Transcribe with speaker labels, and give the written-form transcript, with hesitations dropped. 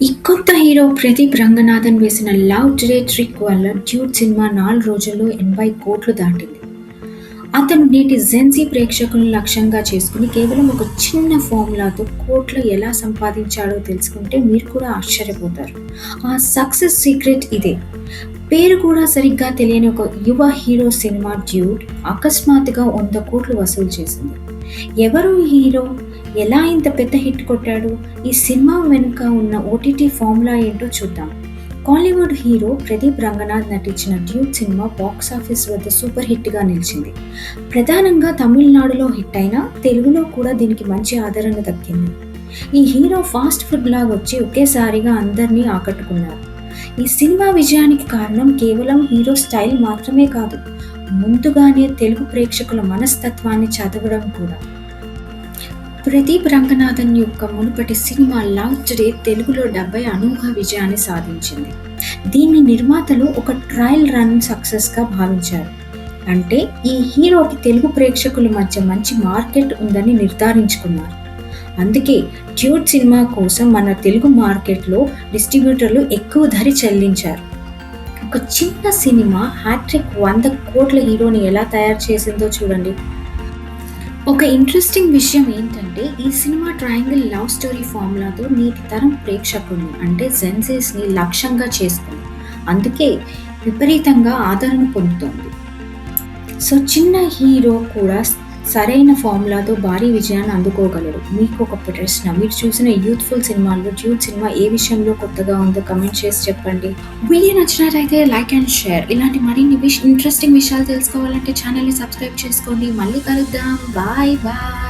Speaker 1: ఈ కొత్త హీరో ప్రదీప్ రంగనాథన్ వేసిన లవ్ టుడే ట్రిక్ వల్ల డ్యూడ్ సినిమా 4 రోజుల్లో 80 కోట్లు దాటింది. అతను నేటి జెన్‌జీ ప్రేక్షకులను లక్ష్యంగా చేసుకొని కేవలం ఒక చిన్న ఫార్ములాతో కోట్లు ఎలా సంపాదించాడో తెలుసుకుంటే మీరు కూడా ఆశ్చర్యపోతారు. ఆ సక్సెస్ సీక్రెట్ ఇదే. పేరు కూడా సరిగ్గా తెలియని ఒక యువ హీరో సినిమా 'డ్యూడ్' అకస్మాత్తుగా 100 కోట్లు వసూలు చేసింది. ఎవరు ఈ హీరో? ఎలా ఇంత పెద్ద హిట్ కొట్టాడు? ఈ సినిమా వెనుక ఉన్న ఓటీటీ ఫార్ములా ఏంటో చూద్దాం. కాలీవుడ్ హీరో ప్రదీప్ రంగనాథ్ నటించిన 'డ్యూడ్' సినిమా బాక్సాఫీస్ వద్ద సూపర్ హిట్‌గా నిలిచింది. ప్రధానంగా తమిళనాడులో హిట్ అయినా తెలుగులో కూడా దీనికి మంచి ఆదరణ దక్కింది. ఈ హీరో ఫాస్ట్ ఫుడ్ లాగొచ్చి ఒకేసారిగా అందరినీ ఆకట్టుకున్నారు. ఈ సినిమా విజయానికి కారణం కేవలం హీరో స్టైల్ మాత్రమే కాదు, ముందుగానే తెలుగు ప్రేక్షకుల మనస్తత్వాన్ని చదవడం కూడా. ప్రదీప్ రంగనాథన్ యొక్క మునుపటి సినిమా 'లవ్ టుడే' తెలుగులో డబ్బై అనూహ్య విజయాన్ని సాధించింది. దీన్ని నిర్మాతలు ఒక ట్రయల్ రన్ సక్సెస్‌గా భావించారు. అంటే ఈ హీరోకి తెలుగు ప్రేక్షకుల మధ్య మంచి మార్కెట్ ఉందని నిర్ధారించుకున్నారు. అందుకే 'డ్యూడ్' సినిమా కోసం మన తెలుగు మార్కెట్‌లో డిస్ట్రిబ్యూటర్లు ఎక్కువ ధర చెల్లించారు. ఒక చిన్న సినిమా హ్యాట్రిక్ 100 కోట్ల హీరోని ఎలా తయారు చేసిందో చూడండి. ఒక ఇంట్రెస్టింగ్ విషయం ఏంటంటే ఈ సినిమా ట్రయాంగిల్ లవ్ స్టోరీ ఫార్ములాతో నేటి తరం ప్రేక్షకుల్ని అంటే జెన్‌జీస్‌ని లక్ష్యంగా చేసుకుంది. అందుకే విపరీతంగా ఆదరణ పొందుతోంది. సో చిన్న హీరో కూడా సరైన ఫార్ములాతో భారీ విజయాన్ని అందుకోగలడు. మీకు ఒక ప్రశ్న, మీరు చూసిన యూత్‌ఫుల్ సినిమాల్లో 'డ్యూడ్' సినిమా ఏ విషయంలో కొత్తగా ఉందో కామెంట్ చేసి చెప్పండి. వీడియో నచ్చినట్టయితే లైక్ అండ్ షేర్. ఇలాంటి మరిన్ని ఇంట్రెస్టింగ్ విషయాలు తెలుసుకోవాలంటే ఛానల్‌ని సబ్స్క్రైబ్ చేసుకోండి. మళ్ళీ కలుద్దాం. Bye bye.